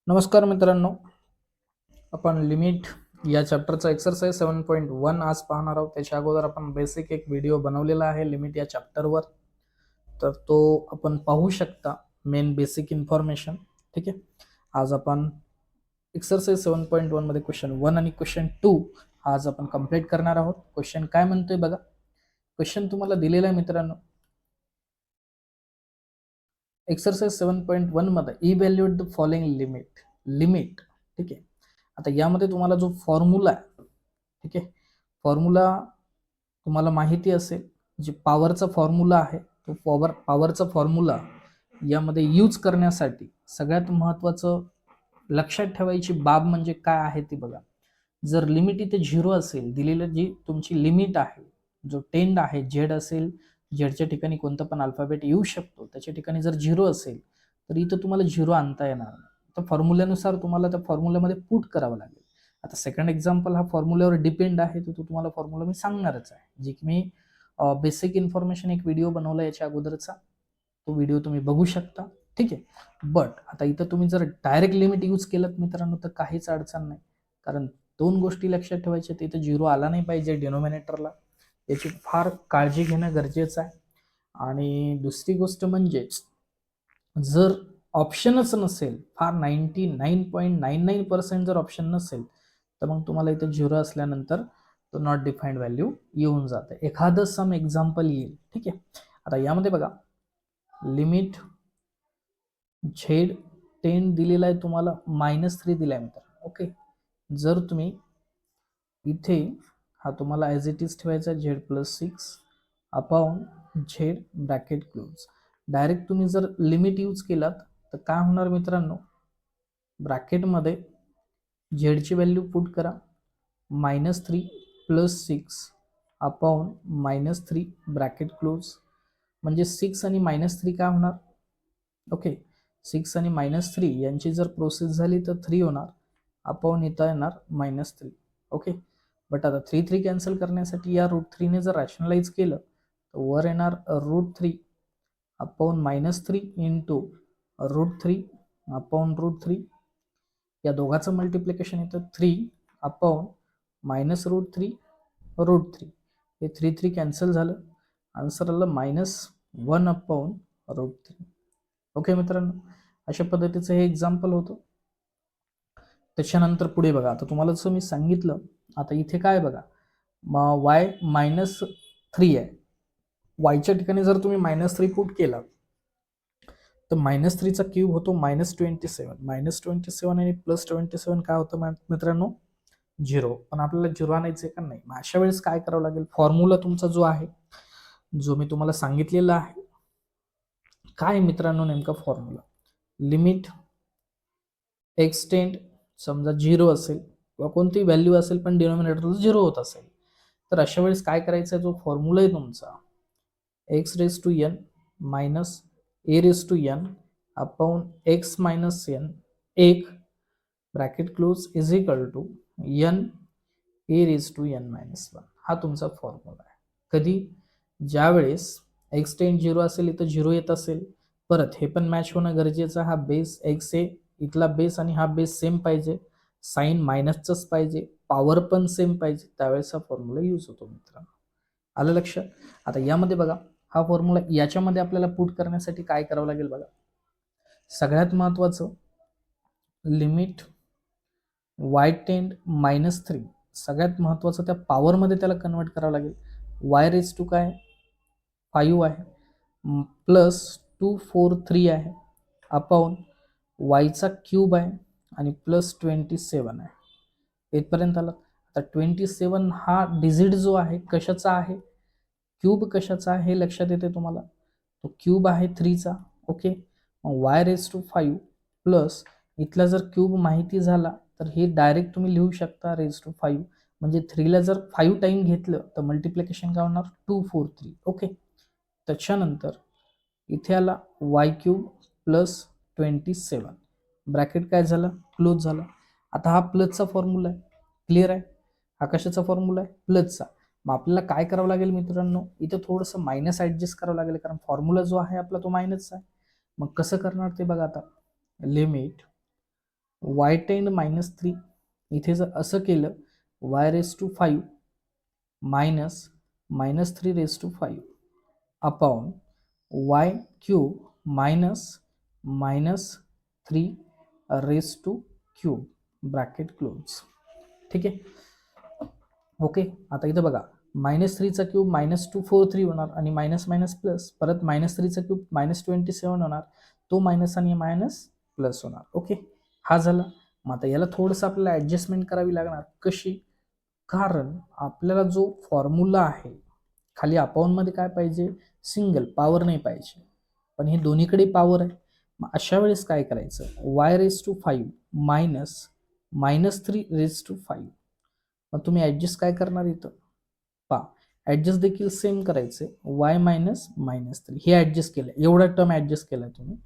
नमस्कार मित्रांनो, आपण लिमिट या चॅप्टरचा एक्सरसाइज 7.1 आज पाहणार आहोत. त्याच्या अगोदर आपण बेसिक एक व्हिडिओ बनवलेला आहे लिमिट या चॅप्टरवर, तर तो आपण पाहू शकता. Main basic information. ठीक आहे, आज आपण एक्सरसाइज 7.1 मध्ये क्वेश्चन 1 आणि क्वेश्चन 2 आज आपण कंप्लीट करणार आहोत. क्वेश्चन काय म्हणतोय बघा. क्वेश्चन तुम्हाला दिलेला आहे मित्रांनो, एक्सरसाइज 7.1 मध्ये इव्हॅल्युएट द फॉलोइंग लिमिट. ठीक आहे, आता यामध्ये तुम्हाला जो फॉर्म्युला आहे, ठीक आहे, फॉर्म्युला तुम्हाला माहिती असेल, जे पॉवरचा फॉर्म्युला आहे, तो पॉवरचा फॉर्म्युला यामध्ये यूज करण्यासाठी सगळ्यात महत्त्वाचं लक्षात ठेवायची बाब म्हणजे काय आहे ती बघा. जर लिमिट इथे 0 असेल, दिलेलं जी तुमची लिमिट आहे, जो टेंड आहे, झेड असेल, झेडच्या ठिकाणी कोणता पण अल्फाबेट येऊ शकतो, त्याच्या ठिकाणी जर 0 असेल तर इथं तुम्हाला 0 आणता येणार नाही. तर फॉर्म्युल्यानुसार तुम्हाला त्या फॉर्म्युल्यामध्ये पुट करावं लागेल. आता सेकंड एक्झाम्पल हा फॉर्म्युल्यावर डिपेंड आहे, तो तुम्हाला फॉर्म्युला मी सांगणारच आहे, जी की मी बेसिक इन्फॉर्मेशन एक व्हिडिओ बनवला याच्या अगोदरचा, तो व्हिडिओ तुम्ही बघू शकता. ठीक आहे, बट आता इथं तुम्ही जर डायरेक्ट लिमिट यूज केलं मित्रांनो तर काहीच अडचण नाही, कारण दोन गोष्टी लक्षात ठेवायच्या. इथं 0 आला नाही पाहिजे डिनोमिनेटरला, याची फार काळजी घेणं गरजेचं आहे. आणि दुसरी गोष्ट म्हणजे जर ऑप्शनच नसेल, फार 99.99% जर ऑप्शन नसेल, तर मग तुम्हाला इथे 0 असल्यानंतर तो नॉट डिफाईन्ड व्हॅल्यू येऊन जाते. एखादं सम एक्झाम्पल येईल. ठीक आहे, आता यामध्ये बघा, लिमिट झेड 10 दिलेला आहे तुम्हाला, -3 दिलाय मित्रांनो. ओके, जर तुम्ही इथे हा तुम्हाला ॲज इट इज ठेवायचा, Z+6 upon Z bracket close. Direct तुम्ही जर लिमिट यूज केलात तर काय होणार मित्रांनो, ब्रॅकेटमध्ये झेडची व्हॅल्यू पुट करा, -3 + 6 अपॉन -3 ब्रॅकेट क्लोज. म्हणजे 6 आणि -3 काय होणार, ओके, 6 आणि -3 यांची जर प्रोसेस झाली तर 3 होणार, अपॉन इथं येणार -3. ओके, बट आता 3 कॅन्सल करण्यासाठी या √3 ने जर रॅशनलाइज केलं तर वर येणार √3 अपॉन -3 इंटू √3 अपॉन √3. या दोघांचं मल्टिप्लिकेशन येतं 3 अपॉन -√3 √3. हे 3 कॅन्सल झालं, आन्सर आलं -1 अपॉन √3. ओके मित्रांनो, अशा पद्धतीचं हे एक्झाम्पल होतं. त्याच्यानंतर पुढे बघा, आता तुम्हाला जसं मी सांगितलं, आता इथे काय बघा, y -3 आहे. वायच्या ठिकाणी जर तुम्ही -3 पुट केला तर -3चा क्यूब होतो -27. -27 आणि +27 काय होतं मित्रांनो, 0. पण आपल्याला 0 आणायचं का नाही. मग अशा वेळेस काय करावं लागेल, फॉर्म्युला तुमचा जो आहे, जो मी तुम्हाला सांगितलेला आहे, काय मित्रांनो नेमका फॉर्म्युला, लिमिट एक्सटेंड समजा 0 असेल किंवा कोणती व्हॅल्यू असेल पण डिनॉमिनेटरला 0 होत असेल, तर अशा वेळेस काय करायचं आहे, जो फॉर्म्युला आहे तुमचा x⁻n minus a⁻n upon x minus n 1 bracket close is equal to n a⁻n-1. हा तुमचा फॉर्म्युला आहे. कधी, ज्या वेळेस x टेंड 0 असेल, इथं 0 येत असेल, परत हे पण मॅच होणं गरजेचं. हा बेस x आहे, इथला बेस आणि हा बेस सेम पाहिजे, साइन मायनसच पाहिजे, पॉवर पण सेम पाहिजे, त्यावेळेस हा फॉर्म्युला यूज होतो मित्रांनो. आलं लक्षात. आता यामध्ये बघा, हा फॉर्म्युला याच्यामध्ये आपल्याला पुट करण्यासाठी काय करावं लागेल बघा. सगळ्यात महत्वाचं, लिमिट y टेंड -3, सगळ्यात महत्वाचं त्या पॉवरमध्ये त्याला कन्वर्ट करावं लागेल. y⁻⁴ काय 5 आहे, प्लस 243 आहे, अपॉन वायचा क्यूब आहे आणि +27 आहे. इथपर्यंत आला. आता 27 हा डिजिट जो आहे कशाचा आहे, क्यूब कशाचा आहे हे लक्षात येते तुम्हाला, तो क्यूब आहे 3चा. ओके, मग y⁻⁵ प्लस इथला जर क्यूब माहिती झाला तर हे डायरेक्ट तुम्ही लिहू शकता ⁻⁵. म्हणजे 3ला जर 5 टाइम घेतलं तर मल्टिप्लिकेशन काय होणार, 243. ओके, त्याच्यानंतर इथे आला y³ प्लस 27, ब्रॅकेट काय झालं, क्लोज झाला. आता हा प्लसचा फॉर्म्युला आहे, क्लिअर आहे. हा कशाचा फॉर्म्युला आहे, प्लसचा. मग आपल्याला काय करावं लागेल मित्रांनो, इथं थोडंसं मायनस ॲडजस्ट करावं लागेल, कारण फॉर्म्युला जो आहे आपला तो मायनसचा आहे. मग कसं करणार ते बघा. आता लिमिट वाय टेंड -3, इथे जर असं केलं y⁵ minus -3⁵ upon y³ -3⁵ bracket close. ठीक आहे. ओके, आता इथं बघा -3⁵ -243 होणार आणि मायनस मायनस प्लस, परत -3⁵ -27 होणार, तो मायनस आणि मायनस प्लस होणार. ओके, हा झाला. मग आता याला थोडंसं आपल्याला ॲडजस्टमेंट करावी लागणार. कशी? कारण आपल्याला जो फॉर्म्युला आहे खाली अपाऊंटमध्ये काय पाहिजे, सिंगल पॉवर नाही पाहिजे, पण हे दोन्हीकडे पॉवर आहे. मग अशा वेळेस काय करायचं, y⁵ मायनस -3⁵. मग तुम्ही ॲडजस्ट काय करणार इथं पा, ॲडजस्ट देखील सेम करायचे, y -3 हे ॲडजस्ट केलं, एवढा टर्म ॲडजस्ट केला तुम्ही.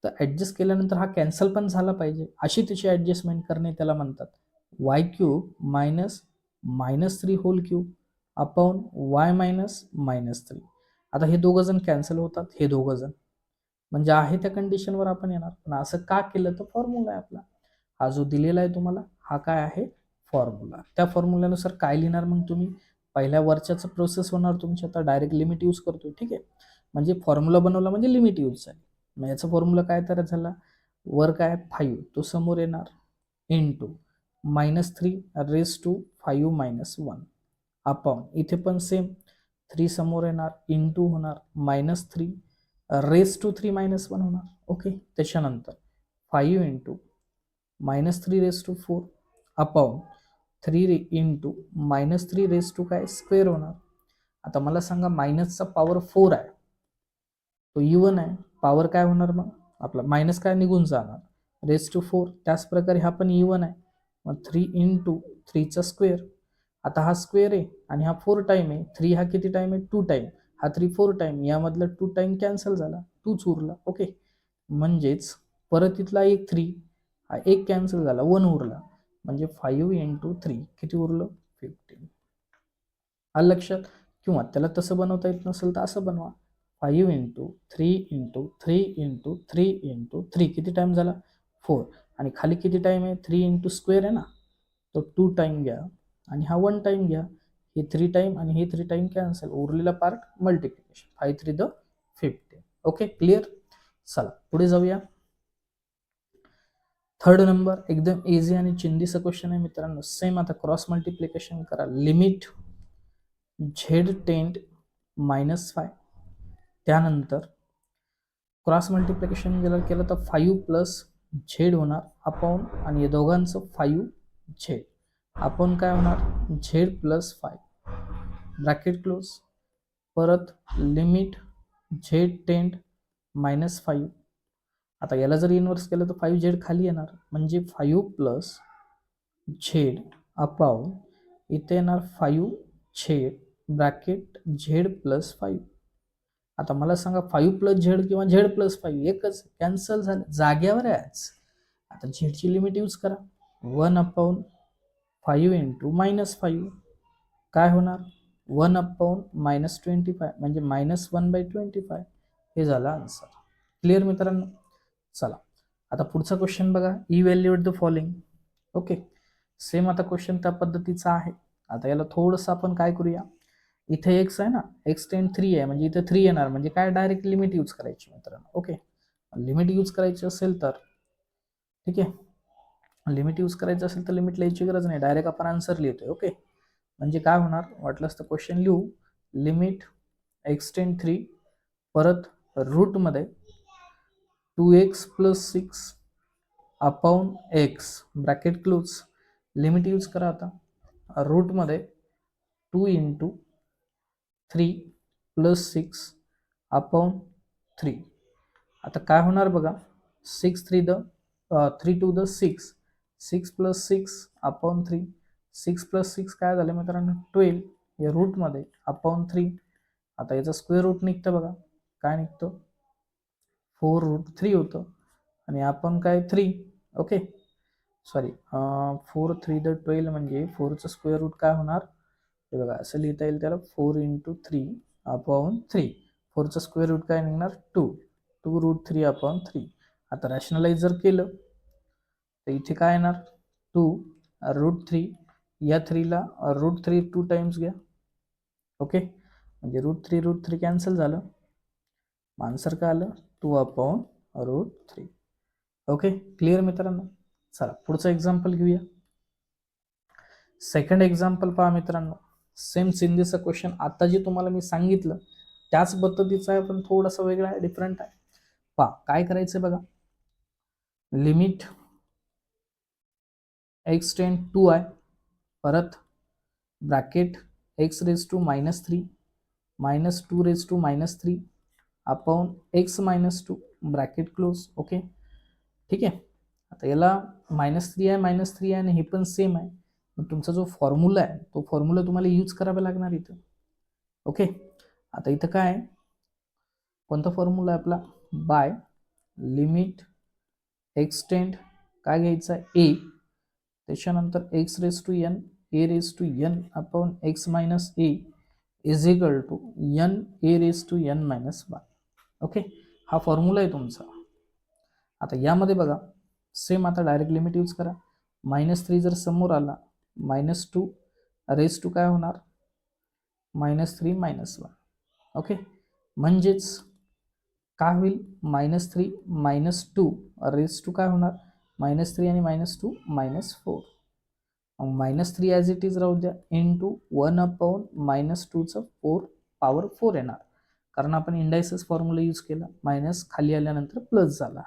तर ॲडजस्ट केल्यानंतर हा कॅन्सल पण झाला पाहिजे, अशी त्याची ॲडजस्टमेंट करणे त्याला म्हणतात. y³ -3³ upon y -3. आता हे दोघं जण कॅन्सल होतात, हे दोघं जण, म्हणजे आहे त्या कंडिशनवर आपण येणार. पण असं का केलं, तर फॉर्म्युला आहे आपला हा जो दिलेला आहे तुम्हाला, हा काय आहे फॉर्म्युला. त्या फॉर्म्युल्यानुसार काय लिहिणार मग तुम्ही, पहिल्या वरच्याचं प्रोसेस होणार तुमची. आता डायरेक्ट लिमिट यूज करतोय. ठीक आहे, म्हणजे फॉर्म्युला बनवला म्हणजे लिमिट यूज झाली. मग याचा फॉर्म्युला काय तर झाला, वर काय 5 तो समोर येणार इंटू -3⁵ -1 अपॉन इथे पण सेम 3 समोर येणार, इंटू होणार -3⁵ होणार. ओके, त्याच्यानंतर 5 इंटू -3⁴ अपॉन 3 इंटू -3 काय स्क्वेअर होणार. आता मला सांगा, मायनसचा पॉवर 4 आहे, तो इवन आहे, पॉवर काय होणार, मग आपला मायनस काय निघून जाणार, ⁴. त्याच प्रकारे हा पण इवन आहे, मग 3 इंटू 3चा स्क्वेअर. आता हा स्क्वेअर आहे आणि हा 4 टाइम आहे, 3 हा किती टाइम आहे, 2 टाइम, हा 3 4 टाइम, यामधला 2 टाइम कॅन्सल झाला, 2च उरला. ओके, म्हणजेच परत इथला एक 3, हा एक कॅन्सल झाला, 1 उरला, म्हणजे 5 इंटू 3 किती उरलं, 15. आलं लक्षात? किंवा त्याला तसं बनवता येत नसेल तर असं बनवा, 5 इंटू 3 इंटू 3 इंटू 3 इंटू 3 किती टाइम झाला, 4, आणि खाली किती टाइम आहे, 3 इंटू स्क्वेअर आहे ना, तो 2 टाइम घ्या आणि हा 1 टाइम घ्या, हे 3 टाइम आणि हे 3 टाइम कॅन्सल, उरलेला पार्ट मल्टिप्लिकेशन, 5 3 15. Okay, clear. चला पुढे जाऊया. थर्ड नंबर एकदम इझी आणि चिंदीचा क्वेश्चन आहे मित्रांनो. सेम आता क्रॉस मल्टिप्लिकेशन करा, लिमिट z⁻⁻⁵, त्यानंतर क्रॉस मल्टिप्लिकेशन केलं तर 5 प्लस झेड होणार अपॉन, आणि या दोघांचं 5z आपण काय होणार, z प्लस 5 ब्रॅकेट क्लोज. परत लिमिट z⁻⁻⁵. आता याला जर इन्व्हर्स केलं तर 5z खाली येणार, म्हणजे 5 प्लस झेड अपॉन इथे येणार 5z ब्रॅकेट z प्लस 5. आता मला सांगा, 5 प्लस झेड किंवा z प्लस 5 एकच, कॅन्सल झालं, जाग्यावर आहे. आता झेडची लिमिट यूज करा, 1/5 इंटू -5 काय होणार, 1/-25 म्हणजे -1/25. हे झालं आन्सर. क्लिअर मित्रांनो. चला आता पुढचा क्वेश्चन बघा, evaluate the following. Okay, same आता क्वेश्चन त्या पद्धतीचा आहे. आता याला थोडंसं आपण काय करूया, इथे x आहे ना, x⁻³ आहे, म्हणजे इथे 3 येणार, म्हणजे काय डायरेक्ट लिमिट यूज करायची मित्रांनो. ओके, लिमिट यूज करायची असेल तर ठीक आहे, लिमिट यूज करायचं असेल तर लिमिट लिहायची गरज नाही, डायरेक्ट आपण आन्सर लिहितोय. ओके, म्हणजे काय होणार, वाटलंच तर क्वेश्चन लिहू, लिमिट x⁻³ परत रूटमध्ये 2x + 6 upon x bracket close. Limit use करा आता, रूटमध्ये 2 इंटू 3 + 6 अपॉन 3. आता काय होणार बघा, 6 3 2 6, 6 + 6 अपॉन 3, 6 + 6 काय झालं मित्रांनो 12, या रूटमध्ये अपॉन 3. आता याचा स्क्वेअर रूट निघतं बघा, काय निघतं, 4√3 होतं, आणि आपण काय 3. ओके, सॉरी, 4 3 12 म्हणजे 4चं स्क्वेअर रूट काय होणार, हे बघा असं लिहिता येईल त्याला, 4 इंटू 3 अपॉन 3. 4चं स्क्वेअर रूट काय निघणार, 2√3 अपॉन 3. आता रॅशनलाइज जर केलं तर इथे काय येणार 2√3, या 3ला √3 2 टाइम्स घ्या. ओके, म्हणजे √3 कॅन्सल झालं. आन्सर काय आलं 2/√3. ओके, क्लिअर मित्रांनो. चला पुढचं एक्झाम्पल घेऊया. सेकंड एक्झाम्पल पहा मित्रांनो, सेम सिंधीचा क्वेश्चन आता जे तुम्हाला मी सांगितलं त्याच पद्धतीचा आहे, पण थोडासा वेगळा आहे, डिफरंट आहे. पहा काय करायचं बघा. लिमिट x टेंड टू आहे, परत bracket x⁻³ -2⁻³ upon x-2 bracket close. Okay, ठीक आहे. आता याला -3 आहे आणि हे पण सेम आहे. मग तुमचा जो फॉर्म्युला आहे तो फॉर्म्युला तुम्हाला यूज करावा लागणार इथं. ओके, आता इथं काय आहे, कोणता फॉर्म्युला आहे आपला, बाय लिमिट एक्सटेंड काय घ्यायचं आहे a, त्याच्यानंतर x⁻n a⁻n अपॉन x-a is equal to n a⁻n-1. Okay, हा फॉर्म्युला आहे तुमचा. आता यामध्ये बघा सेम, आता डायरेक्ट लिमिट यूज करा. -3 जर समोर आला, -2 काय होणार -3 -1. ओके, म्हणजेच काय होईल -3 -2 काय होणार -3 आणि -2 -4. -3 ॲज इट इज राहू द्या, इंटू 1/-2चं 4 येणार, कारण आपण इंडायसेस फॉर्म्युला यूज केला. मायनस खाली आल्यानंतर प्लस झाला.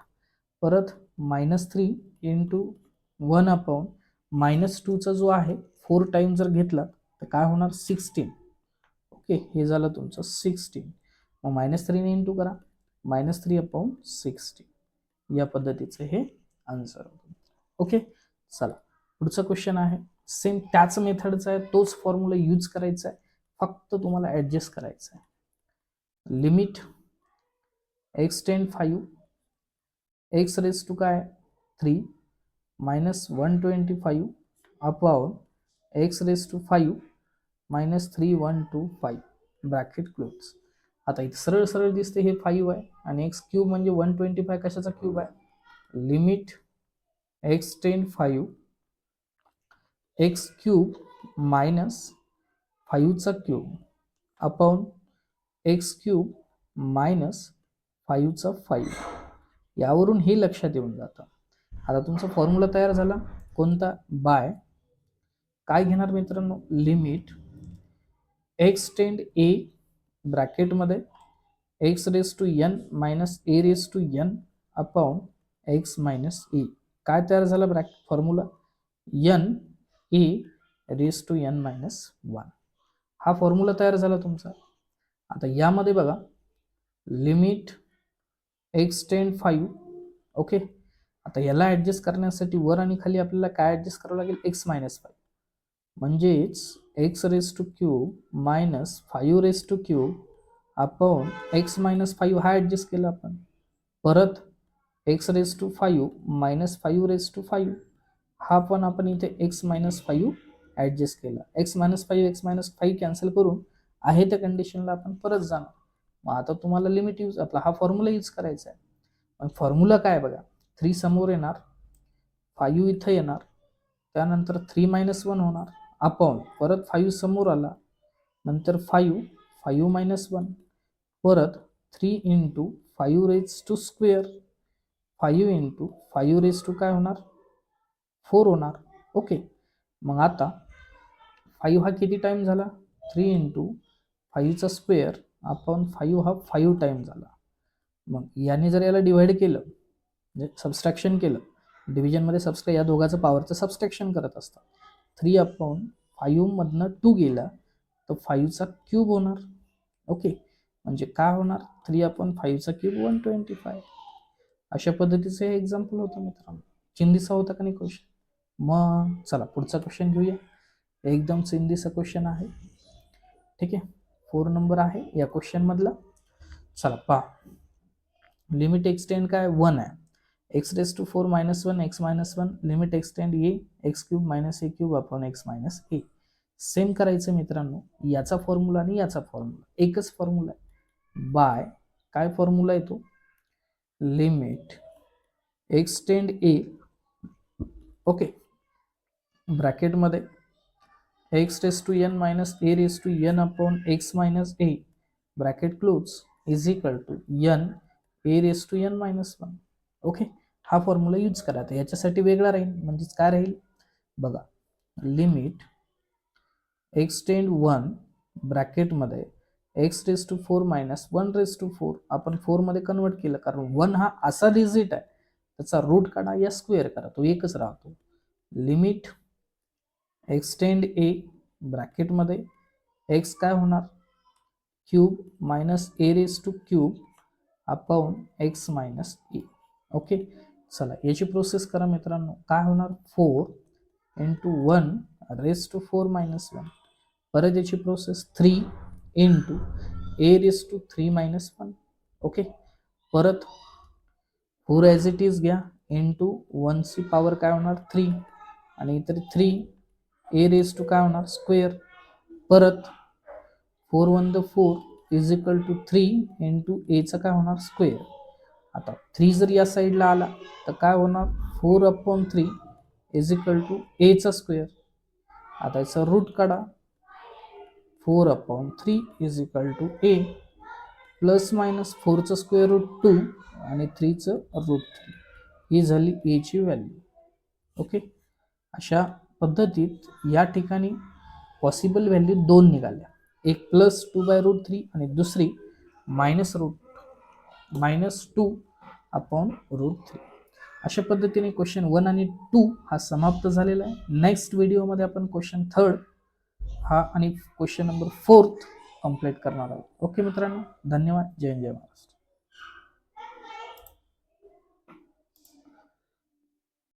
परत -3 इंटू 1/-2चा जो आहे 4 टाइम जर घेतला तर काय होणार 16. ओके, हे झालं तुमचं 16. मग -3 ने इंटू करा, -3/16. या पद्धतीचं हे आन्सर होतं. ओके, चला पुढचा क्वेश्चन आहे. सेम त्याच मेथडचा आहे, तोच फॉर्म्युला यूज करायचा आहे, फक्त तुम्हाला ऍडजस्ट करायचं आहे. लिमिट x⁻5 x⁻³ काय 3 -125 अपॉन x⁻5 -3125 ब्रॅकेट क्लोज. आता इथे सरळ सरळ दिसते हे 5 आहे आणि x³ म्हणजे 125 कशाचा क्यूब आहे. Limit x⁻5 x³ -5 upon x³ -5 यावरून हे लक्षात येऊन जातं. आता तुमचा फॉर्म्युला तयार झाला, कोणता, बाय काय घेणार मित्रांनो, लिमिट x⁻a ब्रॅकेटमध्ये x⁻n a⁻n अपॉन x-a. काय तयार झाला फॉर्म्युला, n a⁻n-1. हा फॉर्म्युला तयार झाला तुमचा. आता यामध्ये बघा लिमिट x⁻5. ओके, आता याला ऍडजस्ट करण्यासाठी वर आणि खाली आपल्याला काय ऍडजस्ट करावं लागेल, x-5. म्हणजेच x⁻³ -5⁻³ अपॉन x-5 हा ऍडजस्ट केला आपण. परत x⁻5 -5⁻5 हा पण आपण इथे x-5 ऍडजस्ट केला. x-5 कॅन्सल करून आहे त्या कंडिशनला आपण परत जाणार. मग आता तुम्हाला लिमिट यूज आपला हा फॉर्म्युला यूज करायचा आहे. मग फॉर्म्युला काय बघा, 3 समोर येणार, 5 इथं येणार, त्यानंतर 3 -1 होणार अपॉन परत 5 समोर आला, नंतर 5 -1 परत 3 इंटू 5⁻², 5 इंटू 5 काय होणार 4 होणार. ओके, मग आता 5 हा किती टाइम झाला, 3 इंटू 5² अपॉन 5 हा 5 टाइम झाला. मग याने जर याला डिवाइड केलं म्हणजे सबस्ट्रॅक्शन केलं, डिव्हिजनमध्ये या दोघांचं पॉवरचं सबस्ट्रॅक्शन करत असतात. 3/5 मधनं 2 गेला तर 5³ होणार. ओके, म्हणजे काय होणार 3/5³ 125. अशा पद्धतीचं हे एक्झाम्पल होतं मित्रांनो. चिंदीचा होता का नाही क्वेश्चन. मग चला पुढचा क्वेश्चन घेऊया. एकदम चिंदीचा क्वेश्चन आहे, ठीक आहे. 4 नंबर आहे या क्वेश्चन मधला. चला पहा, लिमिट एक्सटेंड काय 1 आहे, x⁻4 -1 x -1 limit x tend a x³ -a³ upon x-a. Same करायचं मित्रांनो, याचा फॉर्म्युला आणि याचा फॉर्म्युला एकच फॉर्म्युला आहे. बाय काय फॉर्म्युला आहे तो, लिमिट एक्सटेंड a ओके, ब्रॅकेटमध्ये x raise to n minus a raise to n upon x minus a bracket close is equal to n a raise to n minus one. Okay, हा formula use करा. तर याच्यासाठी वेगळा राहील, म्हणजेच काय राहील बघा, लिमिट एक्स टेंड वन ब्रॅकेटमध्ये x raise to four minus one raise to four, आपण फोरमध्ये कन्वर्ट केलं कारण वन हा असा डिजिट आहे, त्याचा रूट काढा या स्क्वेअर करा, तो एकच राहतो. लिमिट एक्सटेंड ए ब्रॅकेटमध्ये एक्स काय होणार cube minus a raise to cube upon x minus a. Okay, चला याची प्रोसेस करा मित्रांनो. काय होणार 4 इंटू 1 रेस टू 4 मायनस 1. परत याची process 3 into a raise to 3 minus 1. Okay, परत 4 ॲज इट इज घ्या इंटू 1 ची पॉवर काय होणार 3 आणि इतर 3 ए रेस टू काय होणार स्क्वेअर. परत 4 1 the 4 is equal to 3 into एचा काय होणार स्क्वेअर. आता 3 जर या साईडला आला तर काय होणार 4 अपॉन 3 इज इक्वल टू एचा स्क्वेअर. आता याचा रूट काढा 4 upon 3 is equal to a plus minus 4चं स्क्वेअर रूट 2 आणि 3चं रूट 3. ही झाली एची व्हॅल्यू. ओके, अशा पद्धतीत या ठिकाणी पॉसिबल व्हॅल्यू 2 निघाल्या, एक प्लस 2/√3 आणि दुसरी -2 अपॉन √3. अशा पद्धतीने क्वेश्चन 1 आणि 2 हा समाप्त झालेला आहे. नेक्स्ट व्हिडिओमध्ये आपण क्वेश्चन 3 हा आणि क्वेश्चन नंबर 4 कंप्लीट करणार आहोत. ओके मित्रांनो, धन्यवाद. जय हिंद, जय महाराष्ट्र.